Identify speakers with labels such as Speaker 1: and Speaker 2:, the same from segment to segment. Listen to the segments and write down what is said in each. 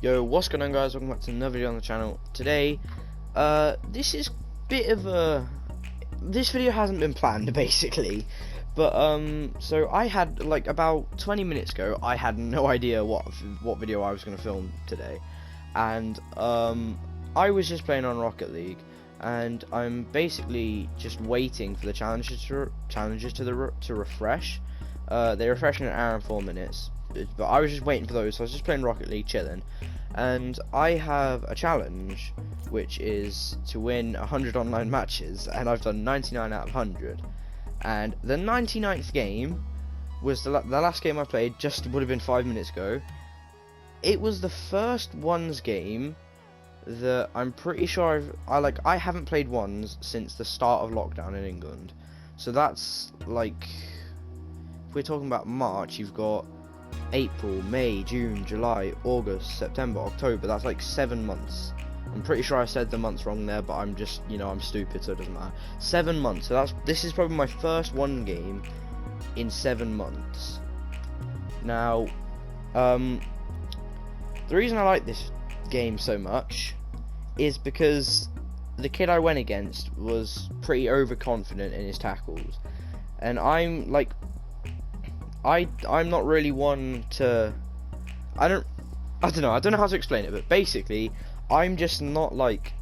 Speaker 1: Yo, what's going on, guys? Welcome back to another video on the channel. Today, this is this video hasn't been planned basically, but so I had like about 20 minutes ago, I had no idea what video I was going to film today, and I was just playing on Rocket League, and I'm basically just waiting for the challenges to refresh. They refresh in an hour and 4 minutes. But I was just waiting for those, so I was just playing Rocket League, chilling, and I have a challenge, which is to win 100 online matches, and I've done 99 out of 100, and the 99th game was the last game I played, just would have been 5 minutes ago. It was the first ones game that I'm pretty sure I haven't played ones since the start of lockdown in England, so that's like, if we're talking about March, you've got April, May, June, July, August, September, October. That's like 7 months. I'm pretty sure I said the months wrong there, but I'm just, I'm stupid, so it doesn't matter. 7 months. So this is probably my first one game in 7 months. Now, the reason I like this game so much is because the kid I went against was pretty overconfident in his tackles, and I'm like, I'm not really one to, I don't know how to explain it, but basically I'm just not like,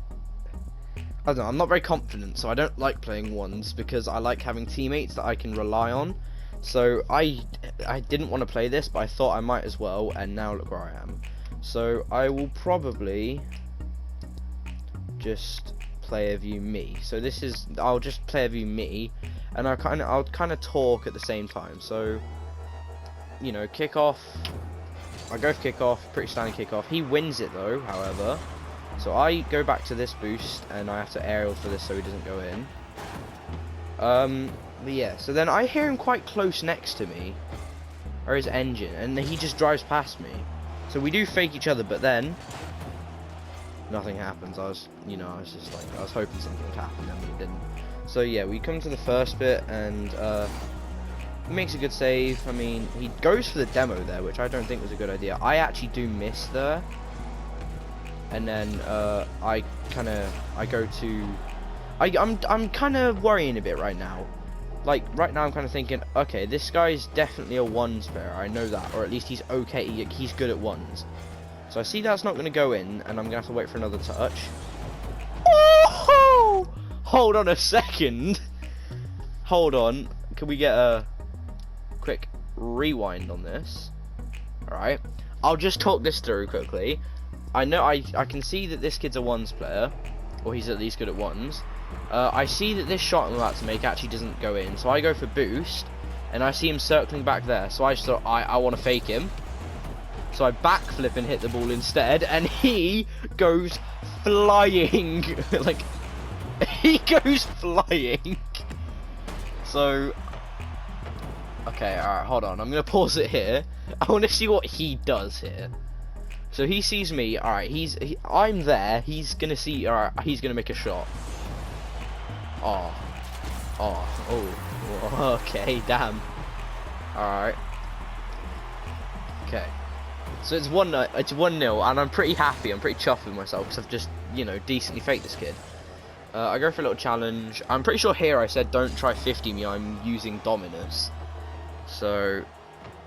Speaker 1: I don't know, I'm not very confident, so I don't like playing ones because I like having teammates that I can rely on. So I didn't want to play this, but I thought I might as well, and now look where I am. So I will probably just player view me. So I'll just player view me, and I'll kind of talk at the same time. So, kickoff. I go for kickoff, pretty standard kickoff. He wins it though, however. So I go back to this boost, and I have to aerial for this so he doesn't go in. But yeah, so then I hear him quite close next to me, or his engine, and he just drives past me. So we do fake each other, but then nothing happens. I was just like, I was hoping something would happen, and it didn't. So yeah, we come to the first bit, and he makes a good save. I mean, he goes for the demo there, which I don't think was a good idea. I actually do miss there, and then I'm kind of worrying a bit right now. Like right now, I'm kind of thinking, okay, this guy's definitely a ones player. I know that, or at least he's okay. He's good at ones. So I see that's not going to go in, and I'm gonna have to wait for another touch. Oh! Hold on a second. Hold on. Can we get a quick rewind on this? Alright, I'll just talk this through quickly. I know I can see that this kid's a ones player, or he's at least good at ones. I see that this shot I'm about to make actually doesn't go in, so I go for boost, and I see him circling back there, so I just thought I want to fake him, so I backflip and hit the ball instead, and he goes flying. Like, he goes flying. So okay, alright, hold on. I'm going to pause it here. I want to see what he does here. So he sees me. Alright, I'm there. He's going to see. Alright, he's going to make a shot. Oh, okay, damn. Alright. Okay. So it's 1-0, and I'm pretty happy. I'm pretty chuffed with myself because I've just, decently faked this kid. I go for a little challenge. I'm pretty sure here I said don't try 50 me. I'm using Dominus. So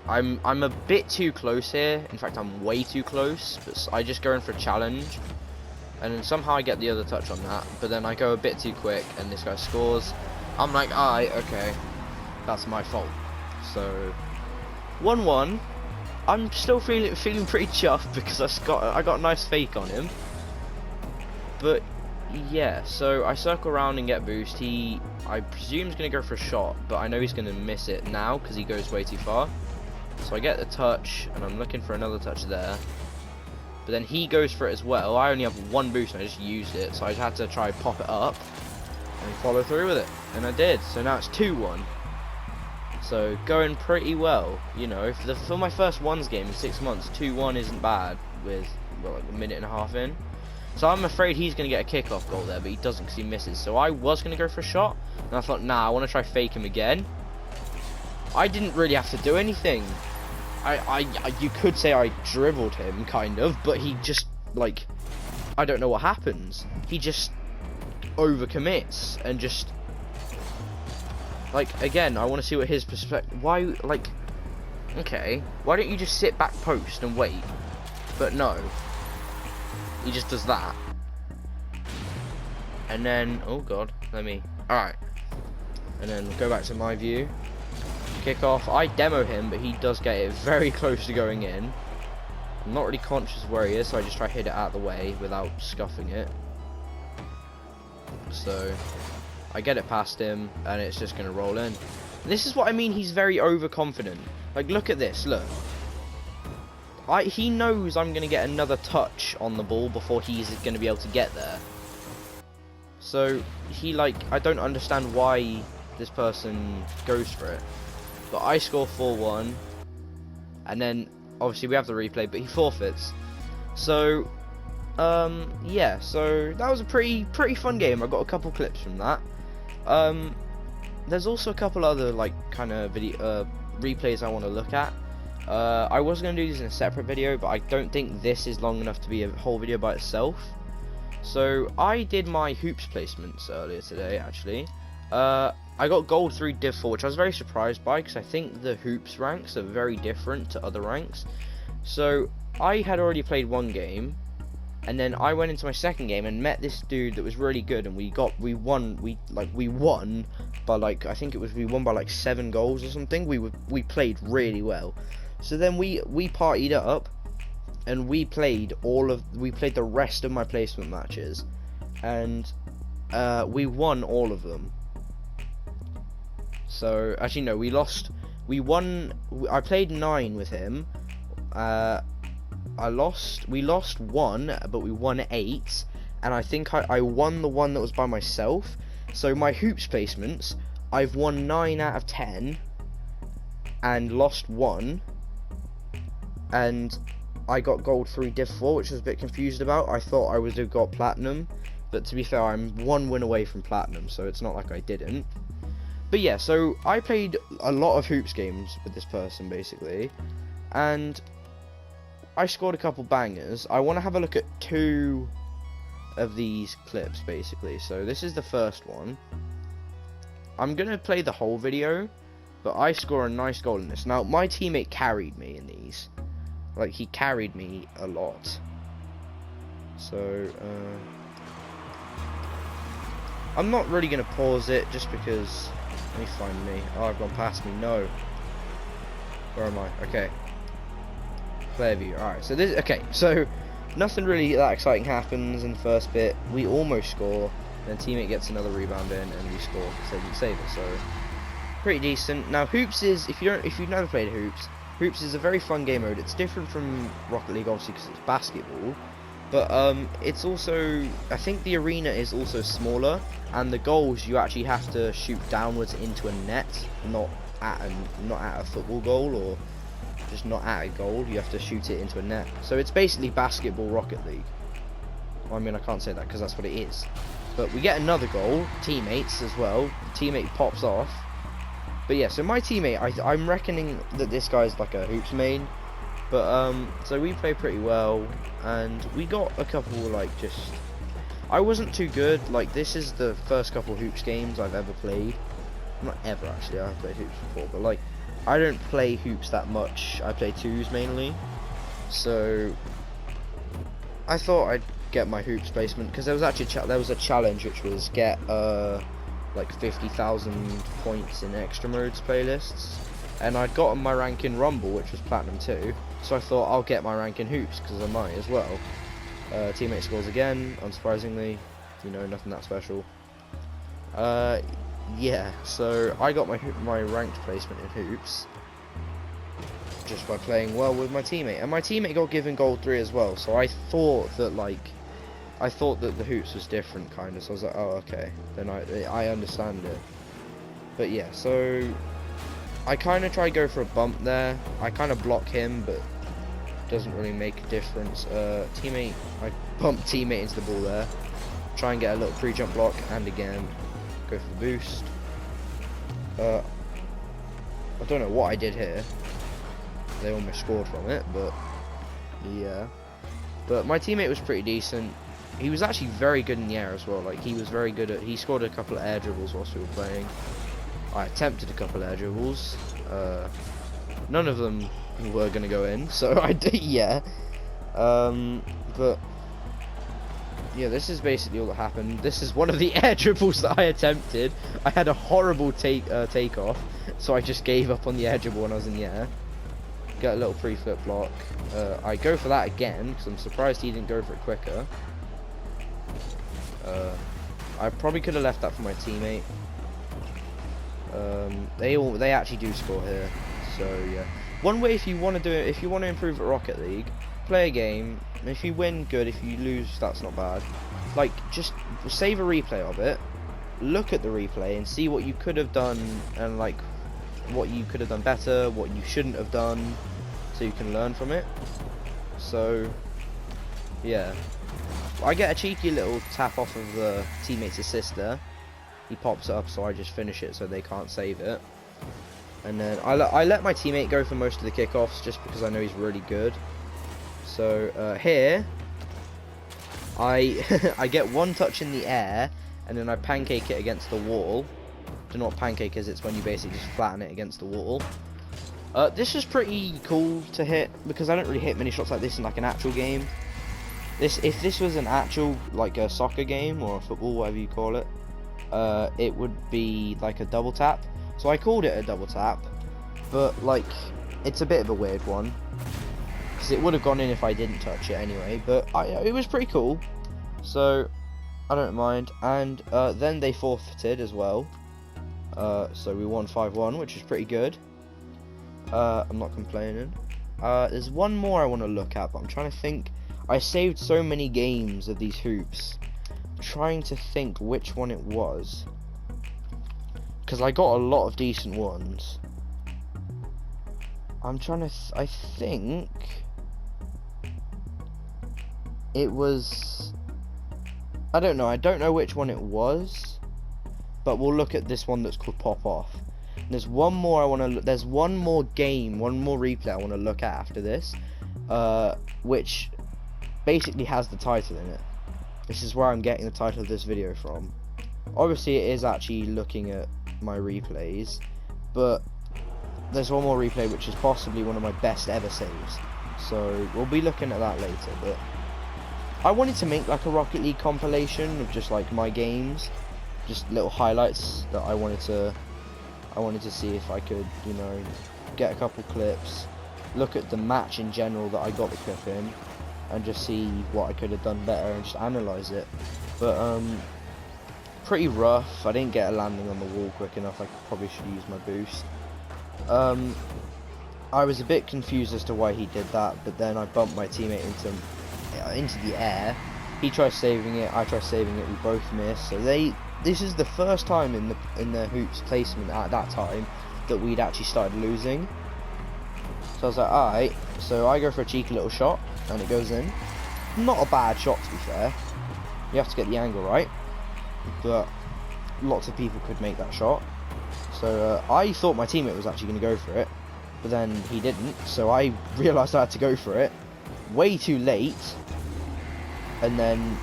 Speaker 1: I'm a bit too close here. In fact, I'm way too close. But I just go in for a challenge, and then somehow I get the other touch on that. But then I go a bit too quick, and this guy scores. I'm like, okay, that's my fault. So 1-1. I'm still feeling pretty chuffed because I got a nice fake on him. But yeah, so I circle around and get boost. I presume he's going to go for a shot, but I know he's going to miss it now because he goes way too far. So I get the touch, and I'm looking for another touch there. But then he goes for it as well. I only have one boost, and I just used it, so I just had to try pop it up and follow through with it, and I did. So now it's 2-1. So going pretty well, for my first ones game in 6 months. 2-1 isn't bad with like a minute and a half in. So I'm afraid he's going to get a kickoff goal there, but he doesn't because he misses. So I was going to go for a shot, and I thought, nah, I want to try fake him again. I didn't really have to do anything. you could say I dribbled him, kind of, but he just, like, I don't know what happens. He just overcommits and just, like, again, I want to see what his perspective. Why, like, okay, why don't you just sit back post and wait? But no, he just does that. And then, oh god, alright. And then go back to my view. Kick off. I demo him, but he does get it very close to going in. I'm not really conscious of where he is, so I just try to hit it out of the way without scuffing it. So, I get it past him, and it's just going to roll in. This is what I mean, he's very overconfident. Like, look at this, look. He knows I'm going to get another touch on the ball before he's going to be able to get there. So, he, like, I don't understand why this person goes for it. But I score 4-1. And then, obviously, we have the replay, but he forfeits. So, yeah. So, that was a pretty fun game. I got a couple clips from that. There's also a couple other, like, kind of video replays I want to look at. I was going to do these in a separate video, but I don't think this is long enough to be a whole video by itself. So, I did my hoops placements earlier today, actually. I got gold 3 div 4, which I was very surprised by, because I think the hoops ranks are very different to other ranks. So, I had already played one game, and then I went into my second game and met this dude that was really good, and we won by, like, I think we won by like 7 goals or something. We played really well. So then we partied up, and we played the rest of my placement matches, and we won all of them. So actually no, we won. I played 9 with him. We lost 1, but we won 8, and I think I won the one that was by myself. So my hoops placements, I've won 9 out of 10 and lost 1, and I got gold 3 div 4, which I was a bit confused about. I thought I would have got platinum, but to be fair, I'm 1 win away from platinum, so it's not like I didn't. But yeah, so I played a lot of hoops games with this person, basically, and I scored a couple bangers. I want to have a look at 2 of these clips, basically. So this is the first one. I'm going to play the whole video, but I score a nice goal in this. Now, my teammate carried me in these. Like, he carried me a lot. So, I'm not really going to pause it, just because... Let me find me. Oh, I've gone past me. No. Where am I? Okay. Player view. Alright, so this... Okay, so... Nothing really that exciting happens in the first bit. We almost score. Then teammate gets another rebound in, and we score. So we save it. So... Pretty decent. Now, Hoops is... If you've never played Hoops... Hoops is a very fun game mode. It's different from Rocket League, obviously, because it's basketball. But it's also, I think the arena is also smaller, and the goals you actually have to shoot downwards into a net, not at a football goal, or just not at a goal. You have to shoot it into a net. So it's basically basketball Rocket League. Well, I mean, I can't say that because that's what it is. But we get another goal, teammates as well. The teammate pops off. But yeah, so my teammate, I'm reckoning that this guy's like a hoops main. But, so we play pretty well, and we got a couple, like, just... I wasn't too good. Like, this is the first couple hoops games I've ever played. Not ever, actually, I've played hoops before, but, like, I don't play hoops that much. I play 2s mainly. So, I thought I'd get my hoops placement, because there was actually a challenge, which was get, like, 50,000 points in extra modes playlists. And I'd gotten my rank in Rumble, which was Platinum 2, so I thought I'll get my rank in Hoops, because I might as well. Teammate scores again, unsurprisingly, you know, nothing that special. Yeah, so I got my ranked placement in Hoops, just by playing well with my teammate. And my teammate got given gold 3 as well, so I thought that, like, the Hoops was different, kind of, so I was like, oh, okay, then I understand it. But yeah, so... I kind of try to go for a bump there. I kind of block him, but doesn't really make a difference. I bump teammate into the ball there. Try and get a little pre-jump block, and again, go for the boost. I don't know what I did here. they almost scored from it, but yeah. But my teammate was pretty decent. He was actually very good in the air as well. Like, he was very good at, he scored a couple of air dribbles whilst we were playing. I attempted a couple of air dribbles. None of them were gonna go in, so I did, yeah. But yeah, this is basically all that happened. This is one of the air dribbles that I attempted. I had a horrible takeoff, so I just gave up on the air dribble when I was in the air. Get a little pre-flip block. I go for that again because I'm surprised he didn't go for it quicker. I probably could have left that for my teammate. They actually do score here, so yeah. One way if you want to do it, if you want to improve at Rocket League, play a game. If you win, good. If you lose, that's not bad. Like, just save a replay of it, look at the replay, and see what you could have done, and like what you could have done better, what you shouldn't have done, so you can learn from it. So yeah, I get a cheeky little tap off of the teammate's assist there. He pops it up, so I just finish it so they can't save it. And then I let my teammate go for most of the kickoffs just because I know he's really good. So here, I get one touch in the air, and then I pancake it against the wall. Do not pancake is, it's when you basically just flatten it against the wall. This is pretty cool to hit, because I don't really hit many shots like this in like an actual game. If this was an actual, like a soccer game, or a football, whatever you call it, it would be like a double tap. So I called it a double tap, but like, it's a bit of a weird one, because it would have gone in if I didn't touch it anyway, but it was pretty cool, so I don't mind. And then they forfeited as well, so we won 5-1, which is pretty good. I'm not complaining. There's one more I want to look at, but I'm trying to think. I saved so many games of these hoops, I'm trying to think which one it was, because I got a lot of decent ones. I'm trying to I think it was, I don't know which one it was, but we'll look at this one that's called Pop Off. And there's one more I want to, there's one more game, one more replay I want to look at after this, which basically has the title in it. This is where I'm getting the title of this video from. Obviously it is actually looking at my replays, but there's one more replay which is possibly one of my best ever saves, so we'll be looking at that later. But I wanted to make like a Rocket League compilation of just like my games, just little highlights that I wanted to see if I could, you know, get a couple clips, look at the match in general that I got the clip in, and just see what I could have done better and just analyze it. But pretty rough. I didn't get a landing on the wall quick enough. I probably should use my boost. I was a bit confused as to why he did that, but then I bumped my teammate into the air. He tried saving it, I tried saving it, we both missed. So this is the first time in the hoops placement at that time that we'd actually started losing. So I was like, alright, so I go for a cheeky little shot, and it goes in. Not a bad shot, to be fair. You have to get the angle right, but lots of people could make that shot. So I thought my teammate was actually going to go for it, but then he didn't, so I realised I had to go for it way too late, and then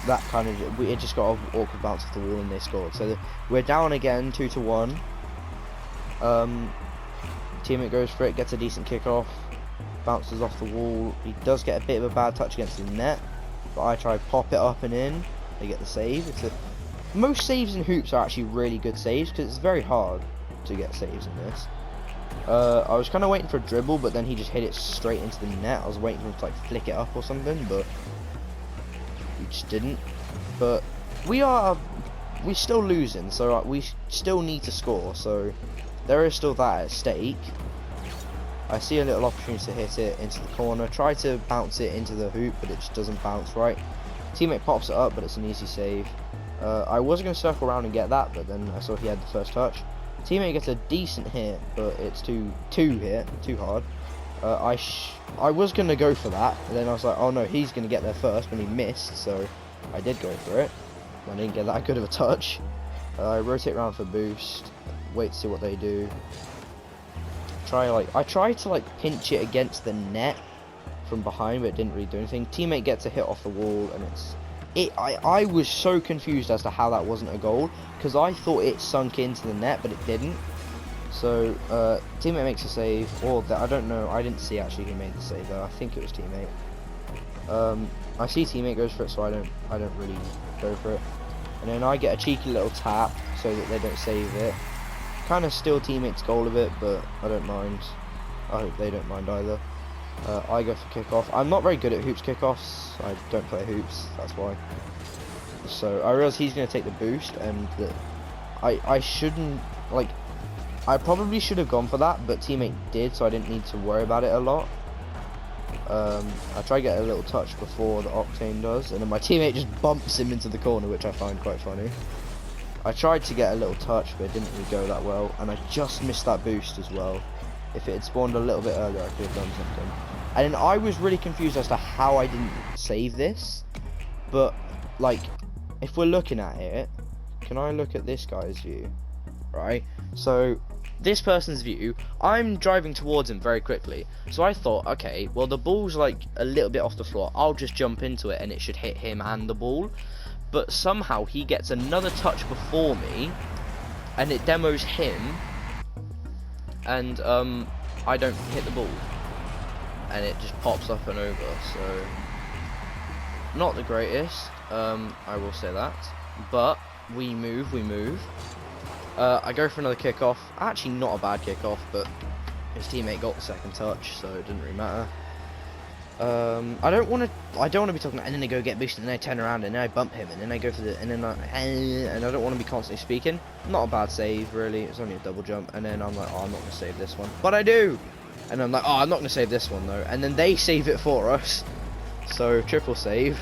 Speaker 1: that kind of, it just got an awkward bounce off the wall and they scored. So we're down again, 2-1. Teammate goes for it, gets a decent kickoff, bounces off the wall. He does get a bit of a bad touch against the net, but I try to pop it up and in. They get the save. Most saves in hoops are actually really good saves, because it's very hard to get saves in this. I was kind of waiting for a dribble, but then he just hit it straight into the net. I was waiting for him to like flick it up or something, but he just didn't. But we're still losing, so we still need to score, so there is still that at stake. I see a little opportunity to hit it into the corner, try to bounce it into the hoop, but it just doesn't bounce right. Teammate pops it up, but it's an easy save. I was going to circle around and get that, but then I saw he had the first touch. Teammate gets a decent hit, but it's too hard. I was going to go for that, and then I was like, oh no, he's going to get there first, when he missed, so I did go for it. I didn't get that good of a touch. I rotate around for boost, wait to see what they do. I tried to like pinch it against the net from behind, but it didn't really do anything. Teammate gets a hit off the wall, and I was so confused as to how that wasn't a goal, because I thought it sunk into the net, but it didn't. So teammate makes a save, or I don't know. I didn't see actually who made the save though. I think it was teammate. I see teammate goes for it, so I don't really go for it. And then I get a cheeky little tap so that they don't save it. Kind of steal teammate's goal a bit, but I don't mind. I hope they don't mind either. I go for kickoff. I'm not very good at hoops kickoffs. I don't play hoops, that's why. So I realize he's going to take the boost, and that I shouldn't, like, I probably should have gone for that, but teammate did, so I didn't need to worry about it a lot. I try to get a little touch before the Octane does, and then my teammate just bumps him into the corner, which I find quite funny. I tried to get a little touch, but it didn't really go that well, and I just missed that boost as well. If it had spawned a little bit earlier, I could have done something. And then I was really confused as to how I didn't save this, but, like, if we're looking at it, can I look at this guy's view? Right, so this person's view, I'm driving towards him very quickly, so I thought, okay, well the ball's like a little bit off the floor, I'll just jump into it and it should hit him and the ball. But somehow he gets another touch before me, and it demos him, and I don't hit the ball, and it just pops up and over. So not the greatest, I will say that, but we move. I go for another kickoff. Actually, not a bad kickoff, but his teammate got the second touch, so it didn't really matter. I don't want to be talking about, and then I go get boosted, and then I turn around, and then I bump him, and then I go for the, and then and I don't want to be constantly speaking. Not a bad save, really. It's only a double jump, and then I'm like, oh, I'm not going to save this one, but I do, and I'm like, oh, I'm not going to save this one though, and then they save it for us. So triple save,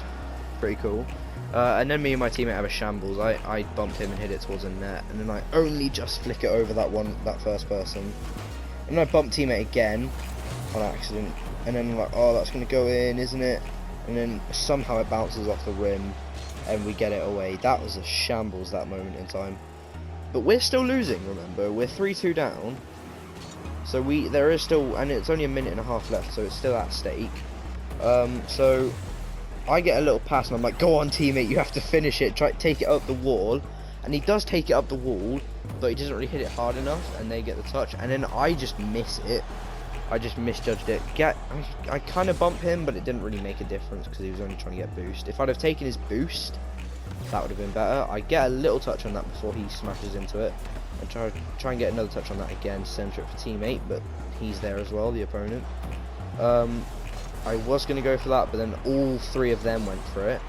Speaker 1: pretty cool. And then me and my teammate have a shambles. I bumped him and hit it towards the net, and then I only just flick it over that first person, and I bump teammate again on accident. And then I'm like, oh, that's going to go in, isn't it? And then somehow it bounces off the rim, and we get it away. That was a shambles, that moment in time. But we're still losing, remember? We're 3-2 down. So there is still, and it's only a minute and a half left, so it's still at stake. So I get a little pass, and I'm like, go on, teammate, you have to finish it. Try take it up the wall. And he does take it up the wall, but he doesn't really hit it hard enough, and they get the touch. And then I just miss it. I just misjudged it. I kind of bumped him, but it didn't really make a difference because he was only trying to get boost. If I'd have taken his boost, that would have been better. I get a little touch on that before he smashes into it, and try and get another touch on that again, center it for teammate, but he's there as well, the opponent. I was going to go for that, but then all three of them went for it.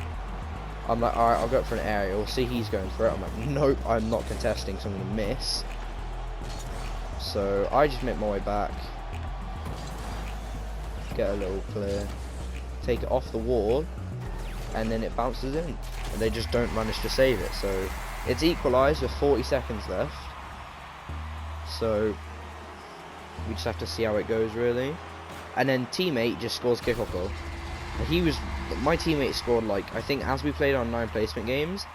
Speaker 1: I'm like, alright, I'll go for an aerial. See, he's going for it. I'm like, nope, I'm not contesting, so I'm going to miss. So I just make my way back. Get a little clear, take it off the wall, and then it bounces in, and they just don't manage to save it. So it's equalised with 40 seconds left, so we just have to see how it goes, really. And then teammate just scores kickoff goal. My teammate scored, like, I think as we played on 9 placement games,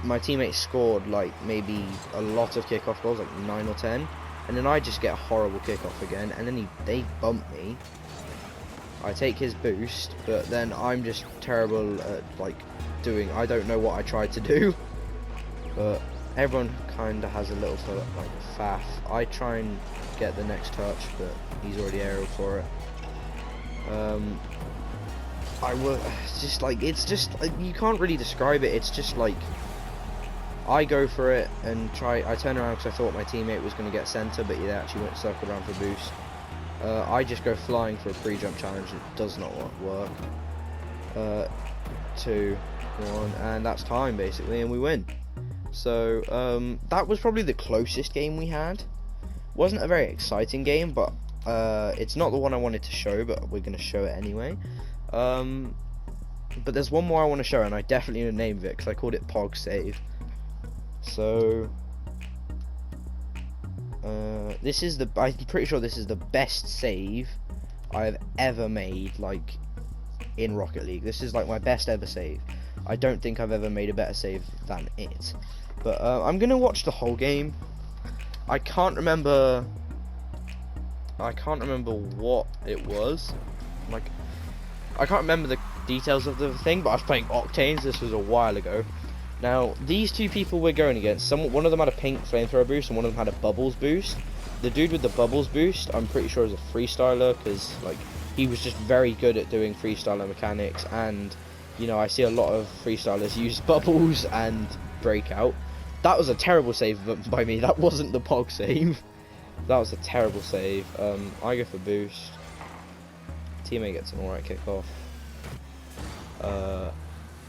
Speaker 1: my teammate scored like maybe a lot of kickoff goals, like 9 or 10, and then I just get a horrible kickoff again, and then they bump me. I take his boost, but then I'm just terrible at, like, doing, I don't know what I tried to do, but everyone kind of has a little, like, faff. I try and get the next touch, but he's already aerial for it. It's just like, you can't really describe it. It's just like, I go for it and I turn around because I thought my teammate was going to get center, but he actually went circle around for boost. I just go flying for a pre-jump challenge. It does not work. 2, 1, and that's time basically, and we win. So that was probably the closest game we had. Wasn't a very exciting game, but it's not the one I wanted to show, but we're going to show it anyway. But there's one more I want to show, and I definitely need to name it because I called it Pog Save. So this is I'm pretty sure this is the best save I've ever made, like, in Rocket League. This is like my best ever save. I don't think I've ever made a better save than it. But I'm gonna watch the whole game. I can't remember I can't remember what it was. Like, I can't remember the details of the thing, but I was playing Octanes. This was a while ago. Now, these two people we're going against, one of them had a pink flamethrower boost and one of them had a bubbles boost. The dude with the bubbles boost, I'm pretty sure is a freestyler, because like he was just very good at doing freestyler mechanics, and you know, I see a lot of freestylers use bubbles and breakout. That was a terrible save by me. That wasn't the pog save. That was a terrible save. I go for boost. Teammate gets an alright kickoff.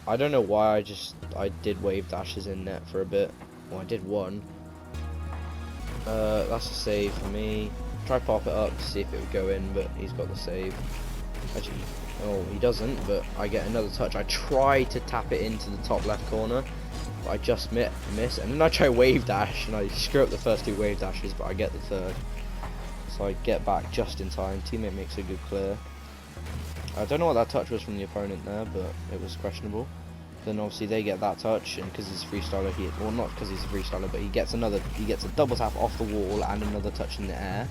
Speaker 1: I don't know why I did wave dashes in net for a bit. Well, I did one. That's a save for me. Try pop it up to see if it would go in, but he's got the save. Actually, oh, he doesn't, but I get another touch. I try to tap it into the top left corner, but I just miss. And then I try wave dash, and I screw up the first two wave dashes, but I get the third. So I get back just in time. Teammate makes a good clear. I don't know what that touch was from the opponent there, but it was questionable. Then obviously they get that touch, and because he's a freestyler, well, not because he's a freestyler, but he gets a double tap off the wall and another touch in the air.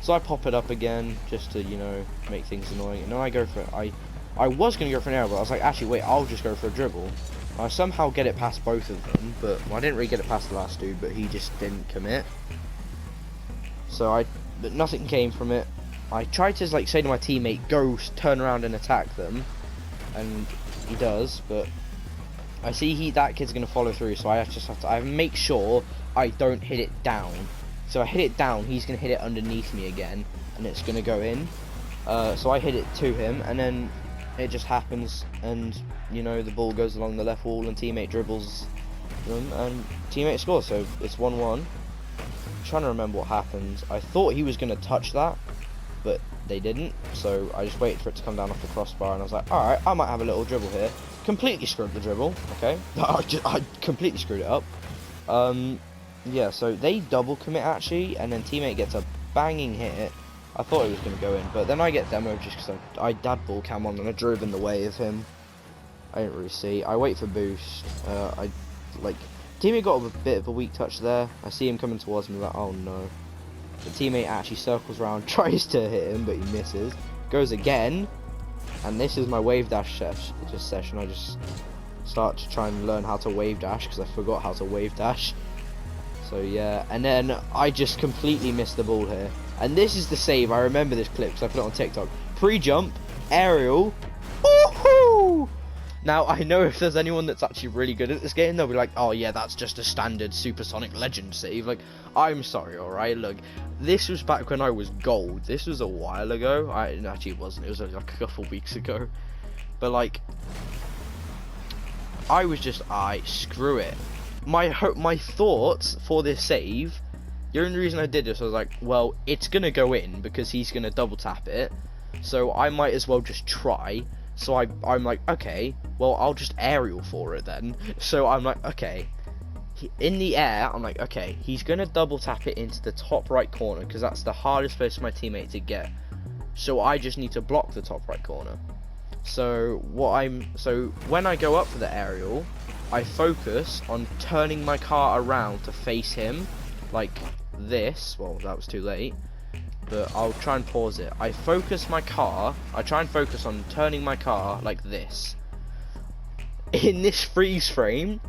Speaker 1: So I pop it up again just to, you know, make things annoying. And then I go for it. I was gonna go for an arrow, but I was like, actually wait, I'll just go for a dribble. I somehow get it past both of them, but well, I didn't really get it past the last dude, but he just didn't commit. So but nothing came from it. I tried to like say to my teammate, go turn around and attack them, and he does, but I see that kid's gonna follow through, so I just have to make sure I don't hit it down. So I hit it down, he's gonna hit it underneath me again, and it's gonna go in. So I hit it to him, and then it just happens, and you know, the ball goes along the left wall, and teammate dribbles them, and teammate scores. So it's 1-1. Trying to remember what happened. I thought he was gonna touch that, but they didn't. So I just waited for it to come down off the crossbar, and I was like, all right, I might have a little dribble here. Completely screwed the dribble. Okay, I completely screwed it up. Yeah, so they double commit actually, and then teammate gets a banging hit. I thought it was going to go in, but then I get demo just because I dad ball cam on and I drove in the way of him. I didn't really see. I wait for boost. Teammate got a bit of a weak touch there. I see him coming towards me, like, oh no. The teammate actually circles around, tries to hit him, but he misses. Goes again, and this is my wave dash session. I just start to try and learn how to wave dash because I forgot how to wave dash. So yeah, and then I just completely missed the ball here. And this is the save. I remember this clip because I put it on TikTok. Pre-jump, aerial, woohoo! Now I know if there's anyone that's actually really good at this game, they'll be like, "Oh yeah, that's just a standard Supersonic Legend save." Like, I'm sorry, all right. Look, this was back when I was gold. This was a while ago. Actually, it wasn't. It was like a couple weeks ago. But like, I was just, screw it. My thoughts for this save, the only reason I did this, I was like, well, it's gonna go in because he's gonna double tap it, so I might as well just try. So I'm like, okay, well, I'll just aerial for it then. So I'm like, okay, in the air, I'm like, okay, he's gonna double tap it into the top right corner because that's the hardest place for my teammate to get. So I just need to block the top right corner. So when I go up for the aerial, I focus on turning my car around to face him, like this. Well, that was too late, but I'll try and pause it. I try and focus on turning my car like this. In this freeze frame,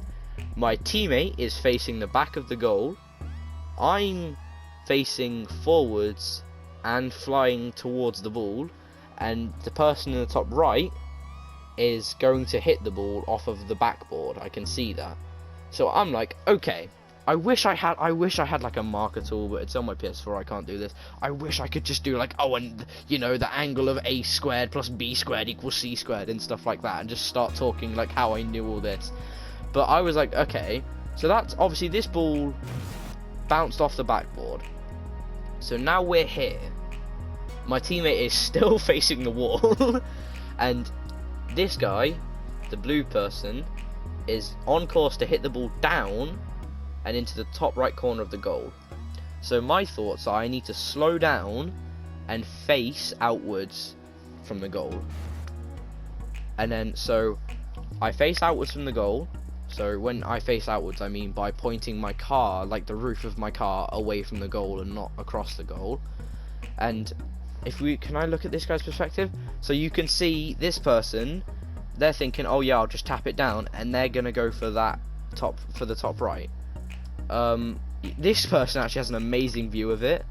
Speaker 1: my teammate is facing the back of the goal. I'm facing forwards and flying towards the ball, and the person in the top right is going to hit the ball off of the backboard. I can see that. So I'm like, okay, I wish I had like a marker tool, but it's on my PS4, I can't do this. I wish I could just do like, oh, and you know, the angle of a squared plus b squared equals c squared and stuff like that, and just start talking like how I knew all this. But I was like, okay, so that's obviously this ball bounced off the backboard. So now we're here. My teammate is still facing the wall, and this guy, the blue person, is on course to hit the ball down and into the top right corner of the goal. So my thoughts are I need to slow down and face outwards from the goal. And then, so I face outwards from the goal. So when I face outwards, I mean by pointing my car, like the roof of my car, away from the goal and not across the goal. And can I look at this guy's perspective? So you can see this person, they're thinking, oh yeah, I'll just tap it down, and they're gonna go for the top right. This person actually has an amazing view of it,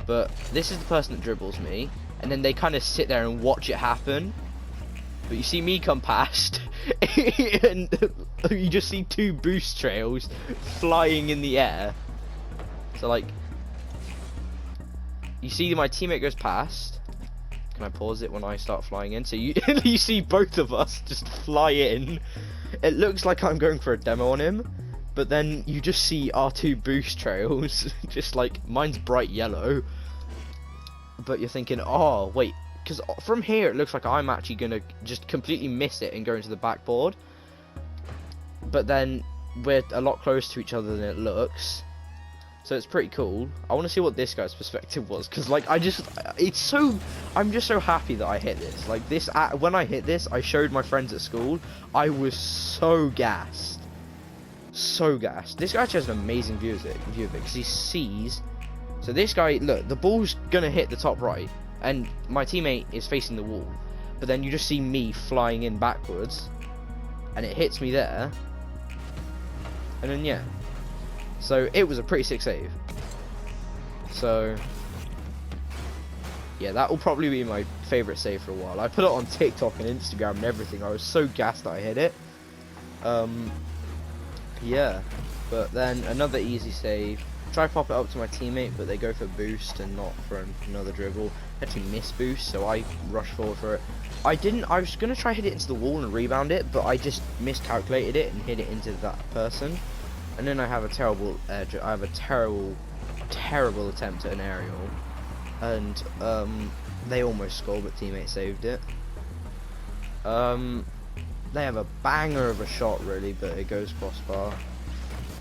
Speaker 1: but this is the person that dribbles me, and then they kind of sit there and watch it happen. But you see me come past, and you just see 2 boost trails flying in the air. So like, you see my teammate goes past. Can I pause it when I start flying in? So you you see both of us just fly in. It looks like I'm going for a demo on him, but then you just see our 2 boost trails, just like, mine's bright yellow. But you're thinking, oh wait, because from here it looks like I'm actually gonna just completely miss it and go into the backboard. But then we're a lot closer to each other than it looks. So it's pretty cool. I want to see what this guy's perspective was, because like I'm just so happy that I hit this. Like this, when I hit this, I showed my friends at school. I was so gassed, so gassed. This guy actually has an amazing view of it, because he sees. So this guy, look, the ball's gonna hit the top right, and my teammate is facing the wall. But then you just see me flying in backwards, and it hits me there. And then yeah. So it was a pretty sick save. So yeah, that will probably be my favourite save for a while. I put it on TikTok and Instagram and everything. I was so gassed that I hit it. Yeah, but then another easy save. Try to pop it up to my teammate, but they go for boost and not for another dribble. Actually miss boost, so I rush forward for it. I was gonna try hit it into the wall and rebound it, but I just miscalculated it and hit it into that person. And then I have a terrible edge. I have a terrible attempt at an aerial, and they almost scored, but teammate saved it. They have a banger of a shot, really, but it goes crossbar.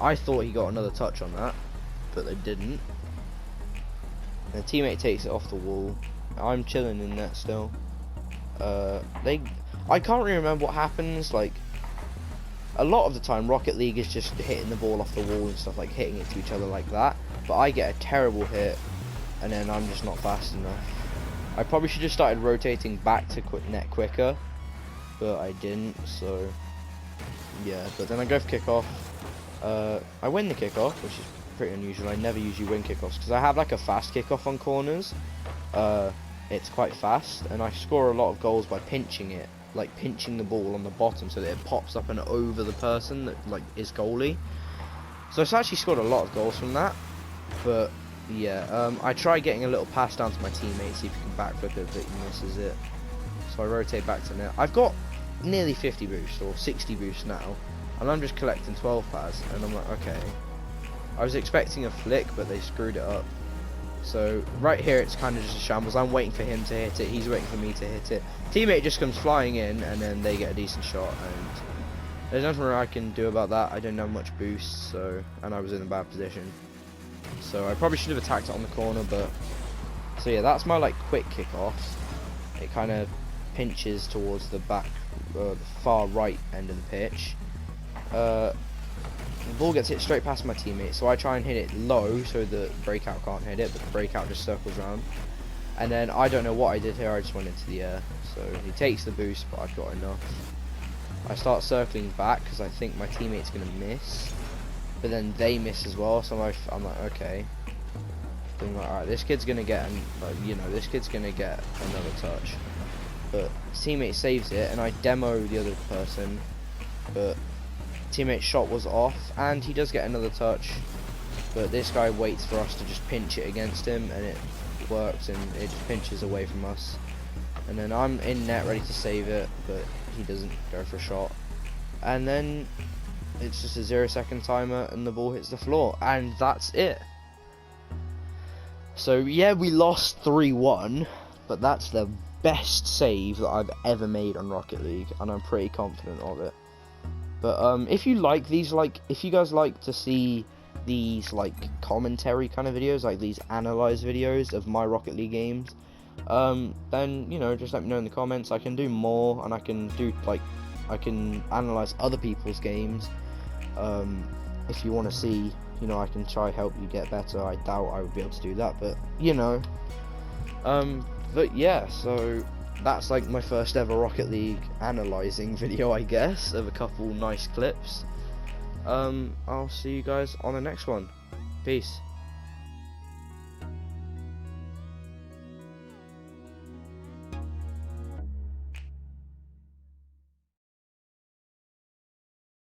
Speaker 1: I thought he got another touch on that, but they didn't. And the teammate takes it off the wall. I'm chilling in net still. I can't really remember what happens. Like, a lot of the time Rocket League is just hitting the ball off the wall and stuff, like hitting it to each other like that, but I get a terrible hit and then I'm just not fast enough. I probably should have started rotating back to net quicker, but I didn't. So yeah, but then I go for kickoff. I win the kickoff, which is pretty unusual. I never usually win kickoffs because I have like a fast kickoff on corners. It's quite fast, and I score a lot of goals by pinching it, like pinching the ball on the bottom so that it pops up and over the person that like is goalie. So I've actually scored a lot of goals from that. But yeah, I try getting a little pass down to my teammate, see if he can backflip it, but he misses it. So I rotate back to net. I've got nearly 50 boosts or 60 boosts now, and I'm just collecting 12 pads, and I'm like, okay. I was expecting a flick, but they screwed it up. So right here it's kind of just a shambles. I'm waiting for him to hit it, he's waiting for me to hit it. Teammate just comes flying in, and then they get a decent shot, and there's nothing I can do about that. I don't have much boost, so, and I was in a bad position. So I probably should have attacked it on the corner, but so yeah, that's my like quick kickoff. It kind of pinches towards the back, the far right end of the pitch. The ball gets hit straight past my teammate, so I try and hit it low so the breakout can't hit it, but the breakout just circles around. And then I don't know what I did here, I just went into the air. So he takes the boost, but I've got enough. I start circling back because I think my teammate's going to miss, but then they miss as well, so I'm like, okay. So I'm like, alright, this kid's going to get, this kid's going to get another touch. But his teammate saves it, and I demo the other person, but teammate's shot was off, and he does get another touch, but this guy waits for us to just pinch it against him, and it works, and it just pinches away from us. And then I'm in net ready to save it, but he doesn't go for a shot. And then it's just a 0-second timer, and the ball hits the floor, and that's it. So yeah, we lost 3-1, but that's the best save that I've ever made on Rocket League, and I'm pretty confident of it. But if you like these, like, if you guys like to see these like commentary kind of videos, like these analyze videos of my Rocket League games, then just let me know in the comments. I can do more, and I can do I can analyze other people's games. If you want to see, I can try help you get better. I doubt I would be able to do that, but But yeah, so that's like my first ever Rocket League analyzing video, I guess, of a couple nice clips. I'll see you guys on the next one. Peace.